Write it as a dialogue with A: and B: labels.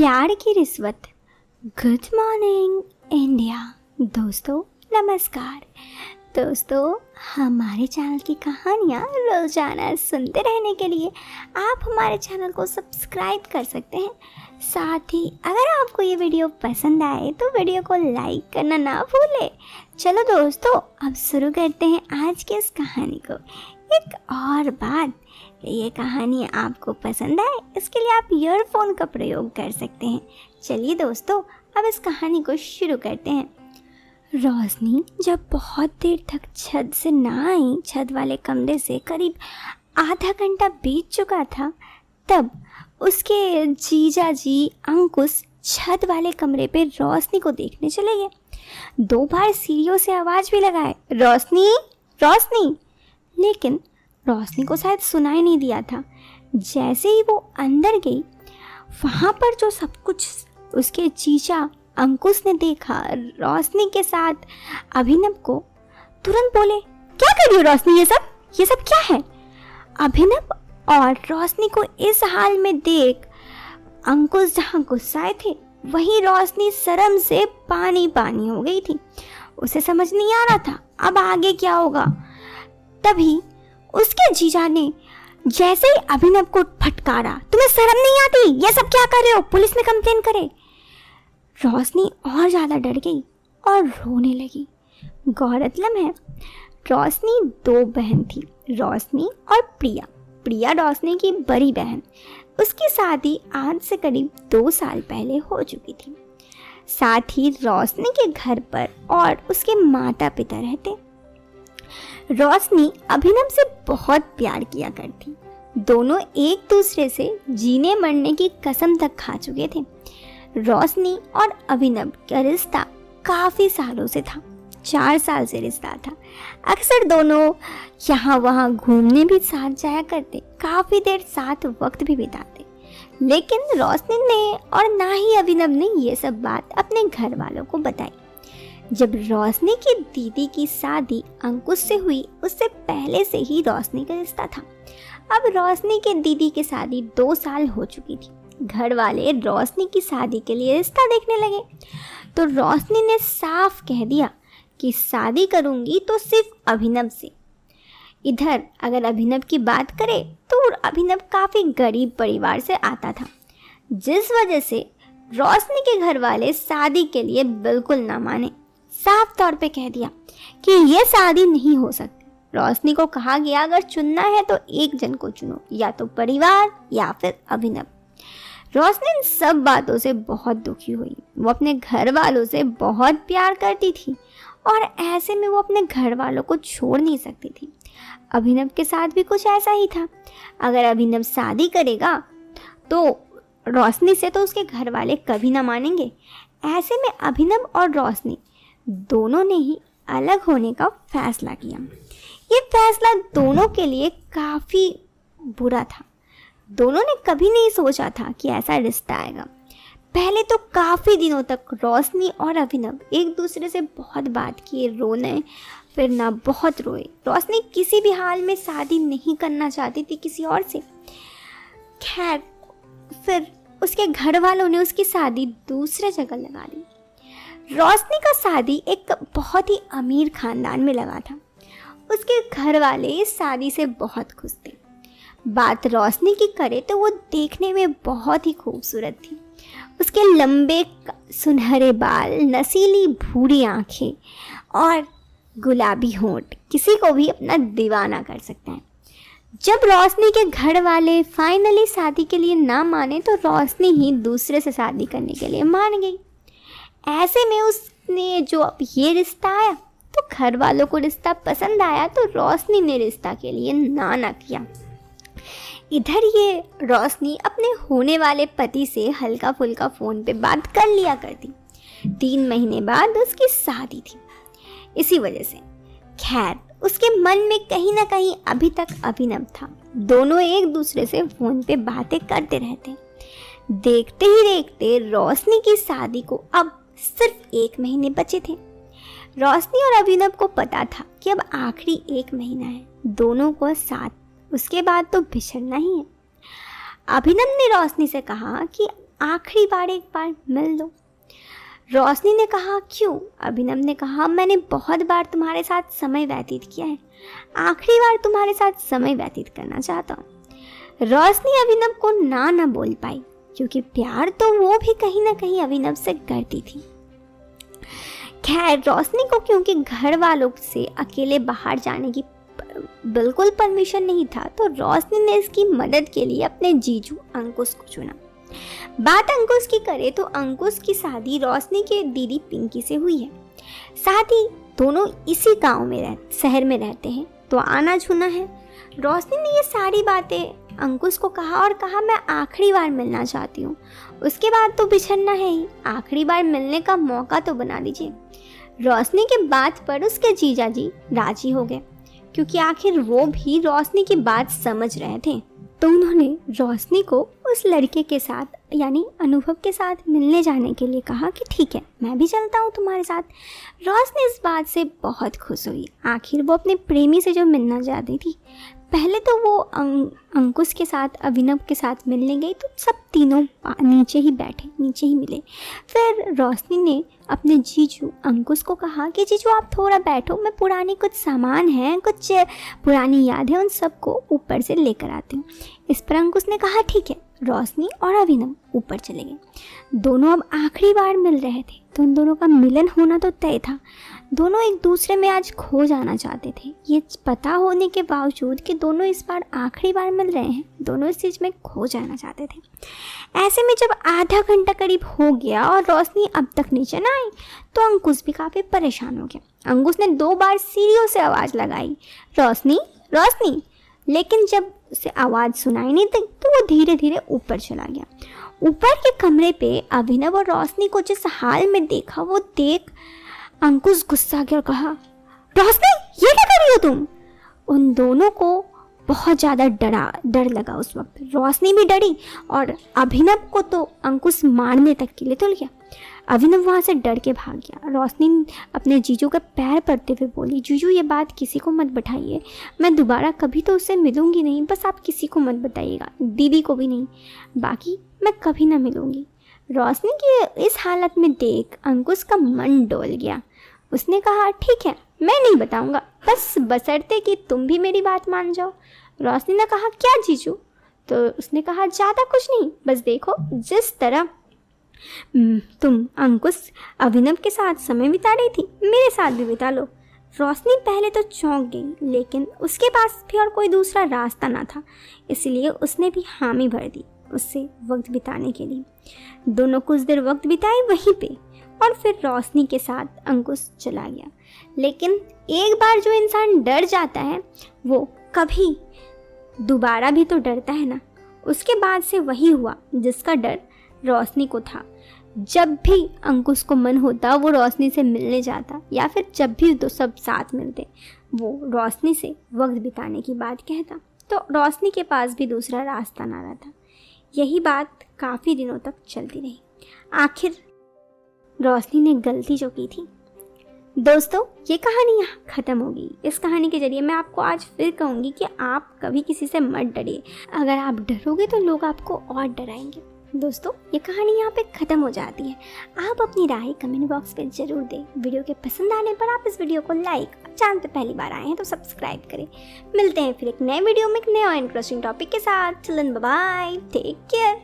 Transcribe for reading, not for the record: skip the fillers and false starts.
A: प्यार की रिश्वत। Good morning India. दोस्तों नमस्कार। दोस्तों हमारे चैनल की कहानियाँ रोजाना सुनते रहने के लिए आप हमारे चैनल को सब्सक्राइब कर सकते हैं। साथ ही अगर आपको ये वीडियो पसंद आए तो वीडियो को लाइक करना ना भूलें। चलो दोस्तों अब शुरू करते हैं आज की इस कहानी को। एक और बात, ये कहानी आपको पसंद आए इसके लिए आप ईयरफोन का प्रयोग कर सकते हैं। चलिए दोस्तों अब इस कहानी को शुरू करते हैं। रोशनी जब बहुत देर तक छत से ना आई, छत वाले कमरे से करीब आधा घंटा बीत चुका था, तब उसके जीजा जी अंकुश छत वाले कमरे पे रोशनी को देखने चले गए। 2 बार सीढ़ियों से आवाज़ भी लगाए, रोशनी रोशनी, लेकिन रोशनी को शायद सुनाई नहीं दिया था। जैसे ही वो अंदर गई, वहाँ पर जो सब कुछ उसके जीजा अंकुश ने देखा, रोशनी के साथ अभिनव को, तुरंत बोले, क्या कर रही हो रोशनी, ये सब क्या है? अभिनव और रोशनी को इस हाल में देख अंकुश जहाँ गुस्साए थे वहीं रोशनी शर्म से पानी पानी हो गई थी। उसे समझ नहीं आ रहा था अब आगे क्या होगा। तभी उसके जीजा ने जैसे ही अभिनव को फटकारा, तुम्हें शर्म नहीं आती, ये सब क्या कर रहे हो, पुलिस में कंप्लेन करे। रोशनी और ज़्यादा डर गई और रोने लगी। गौरतलब है रोशनी 2 बहन थी, रोशनी और प्रिया। प्रिया रोशनी की बड़ी बहन, उसकी शादी आज से करीब 2 साल पहले हो चुकी थी। साथ ही रोशनी के घर पर और उसके माता पिता रहते। रोशनी अभिनव से बहुत प्यार किया करती। दोनों एक दूसरे से जीने मरने की कसम तक खा चुके थे। रोशनी और अभिनव का रिश्ता काफ़ी सालों से था, 4 साल से रिश्ता था। अक्सर दोनों यहाँ वहाँ घूमने भी साथ जाया करते, काफ़ी देर साथ वक्त भी बिताते। लेकिन रोशनी ने और ना ही अभिनव ने ये सब बात अपने घर वालों को बताई। जब रोशनी की दीदी की शादी अंकुश से हुई, उससे पहले से ही रोशनी का रिश्ता था। अब रोशनी के दीदी की शादी 2 साल हो चुकी थी। घर वाले रोशनी की शादी के लिए रिश्ता देखने लगे तो रोशनी ने साफ कह दिया कि शादी करूंगी तो सिर्फ अभिनव से। इधर अगर अभिनव की बात करें तो अभिनव काफ़ी गरीब परिवार से आता था, जिस वजह से रोशनी के घर वाले शादी के लिए बिल्कुल ना माने। साफ तौर पे कह दिया कि ये शादी नहीं हो सकती। रोशनी को कहा गया अगर चुनना है तो एक जन को चुनो, या तो परिवार या फिर अभिनव। रोशनी इन सब बातों से बहुत दुखी हुई। वो अपने घर वालों से बहुत प्यार करती थी और ऐसे में वो अपने घर वालों को छोड़ नहीं सकती थी। अभिनव के साथ भी कुछ ऐसा ही था। अगर अभिनव शादी करेगा तो रोशनी से तो उसके घर वाले कभी ना मानेंगे। ऐसे में अभिनव और रोशनी दोनों ने ही अलग होने का फैसला किया। ये फैसला दोनों के लिए काफ़ी बुरा था। दोनों ने कभी नहीं सोचा था कि ऐसा रिश्ता आएगा। पहले तो काफ़ी दिनों तक रोशनी और अभिनव एक दूसरे से बहुत बात किए, रोने फिर ना बहुत रोए। रोशनी किसी भी हाल में शादी नहीं करना चाहती थी किसी और से। खैर फिर उसके घर वालों ने उसकी शादी दूसरे जगह लगा दी। रोशनी का शादी एक बहुत ही अमीर खानदान में लगा था। उसके घर वाले इस शादी से बहुत खुश थे। बात रोशनी की करें तो वो देखने में बहुत ही खूबसूरत थी। उसके लंबे सुनहरे बाल, नसीली भूरी आंखें और गुलाबी होंठ किसी को भी अपना दीवाना कर सकते हैं। जब रोशनी के घर वाले फाइनली शादी के लिए ना माने तो रोशनी ही दूसरे से शादी करने के लिए मान गई। ऐसे में उसने जो अब ये रिश्ता आया तो घर वालों को रिश्ता पसंद आया तो रोशनी ने रिश्ता के लिए ना किया। इधर ये रोशनी अपने होने वाले पति से हल्का फुल्का फ़ोन पे बात कर लिया करती। 3 महीने बाद उसकी शादी थी। इसी वजह से खैर उसके मन में कहीं ना कहीं अभी तक अभिनव था। दोनों एक दूसरे से फ़ोन पे बातें करते रहते। देखते ही देखते रोशनी की शादी को अब सिर्फ 1 महीने बचे थे। रोशनी और अभिनव को पता था कि अब आखिरी 1 महीना है दोनों को साथ, उसके बाद तो बिछड़ना ही है। अभिनव ने रोशनी से कहा कि आखिरी बार एक बार मिल लो। रोशनी ने कहा क्यों? अभिनव ने कहा मैंने बहुत बार तुम्हारे साथ समय व्यतीत किया है, आखिरी बार तुम्हारे साथ समय व्यतीत करना चाहता हूँ। रोशनी अभिनव को ना बोल पाई क्योंकि प्यार तो वो भी कहीं ना कहीं अभिनव से करती थी। खैर रोशनी को क्योंकि घर वालों से अकेले बाहर जाने की बिल्कुल परमिशन नहीं था, तो रोशनी ने इसकी मदद के लिए अपने जीजू अंकुश को चुना। बात अंकुश की करें तो अंकुश की शादी रोशनी के दीदी पिंकी से हुई है। साथ ही दोनों इसी गांव में शहर में रहते हैं, तो आना छूना है। रोशनी ने ये सारी बातें अंकुश को कहा और कहा मैं आखिरी बार मिलना चाहती हूँ, उसके बाद तो बिछड़ना है ही, आखिरी बार मिलने का मौका तो बना दीजिए। रोशनी के बात पर उसके जीजा जी राजी हो गए क्योंकि आखिर वो भी रोशनी की बात समझ रहे थे। तो उन्होंने रोशनी को उस लड़के के साथ यानी अनुभव के साथ मिलने जाने के लिए कहा कि ठीक है मैं भी चलता हूँ तुम्हारे साथ। रोशनी इस बात से बहुत खुश हुई, आखिर वो अपने प्रेमी से जो मिलना चाहती थी। पहले तो वो अंकुश के साथ अभिनव के साथ मिलने गई तो सब तीनों नीचे ही बैठे, नीचे ही मिले। फिर रोशनी ने अपने जीजू अंकुश को कहा कि जीजू आप थोड़ा बैठो, मैं पुरानी कुछ सामान हैं, कुछ पुरानी यादें उन सबको ऊपर से लेकर आती हूँ। इस पर अंकुश ने कहा ठीक है। रोशनी और अभिनव ऊपर चले गए। दोनों अब आखिरी बार मिल रहे थे तो उन दोनों का मिलन होना तो तय था। दोनों एक दूसरे में आज खो जाना चाहते थे। ये पता होने के बावजूद कि दोनों इस बार आखिरी बार मिल रहे हैं, दोनों इस चीज़ में खो जाना चाहते थे। ऐसे में जब आधा घंटा करीब हो गया और रोशनी अब तक नीचे ना आई तो अंकुश भी काफ़ी परेशान हो गया। अंकुश ने 2 बार सीढ़ियों से आवाज़ लगाई, रोशनी रोशनी, लेकिन जब उसे आवाज़ सुनाई नहीं दी तो वो धीरे धीरे ऊपर चला गया। ऊपर के कमरे पे अभिनव और रोशनी को जिस हाल में देखा वो देख अंकुश गुस्सा गया और कहा रोशनी ये क्या कर रही हो तुम? उन दोनों को बहुत ज़्यादा डर लगा उस वक्त। रोशनी भी डरी और अभिनव को तो अंकुश मारने तक के लिए तुल गया। अभिनव वहाँ से डर के भाग गया। रोशनी अपने जीजू के पैर पड़ते हुए बोली जीजू ये बात किसी को मत बताइए, मैं दोबारा कभी तो उससे मिलूंगी नहीं, बस आप किसी को मत बताइएगा, दीदी को भी नहीं, बाकी मैं कभी ना मिलूंगी। रोशनी की इस हालत में देख अंकुश का मन डोल गया। उसने कहा ठीक है मैं नहीं बताऊंगा, बस बशर्ते कि तुम भी मेरी बात मान जाओ। रोशनी ने कहा क्या जीजू? तो उसने कहा ज़्यादा कुछ नहीं, बस देखो जिस तरह तुम अंकुश अभिनव के साथ समय बिता रही थी मेरे साथ भी बिता लो। रोशनी पहले तो चौंक गई, लेकिन उसके पास भी और कोई दूसरा रास्ता ना था, इसलिए उसने भी हामी भर दी उससे वक्त बिताने के लिए। दोनों कुछ देर वक्त बिताए वहीं पे और फिर रोशनी के साथ अंकुश चला गया। लेकिन एक बार जो इंसान डर जाता है वो कभी दोबारा भी तो डरता है ना। उसके बाद से वही हुआ जिसका डर रोशनी को था। जब भी अंकुश को मन होता वो रोशनी से मिलने जाता, या फिर जब भी तो सब साथ मिलते वो रोशनी से वक्त बिताने की बात कहता, तो रोशनी के पास भी दूसरा रास्ता ना रहता। यही बात काफ़ी दिनों तक चलती रही। आखिर रोशनी ने गलती जो की थी। दोस्तों ये कहानी यहाँ ख़त्म हो गई। इस कहानी के जरिए मैं आपको आज फिर कहूँगी कि आप कभी किसी से मत डरिए। अगर आप डरोगे तो लोग आपको और डराएंगे। दोस्तों ये कहानी यहाँ पे ख़त्म हो जाती है। आप अपनी राय कमेंट बॉक्स पे ज़रूर दें। वीडियो के पसंद आने पर आप इस वीडियो को लाइक, चैनल पे पहली बार आए हैं तो सब्सक्राइब करें। मिलते हैं फिर एक नए वीडियो में एक नए और इंटरेस्टिंग टॉपिक के साथ। Till then bye bye, take care.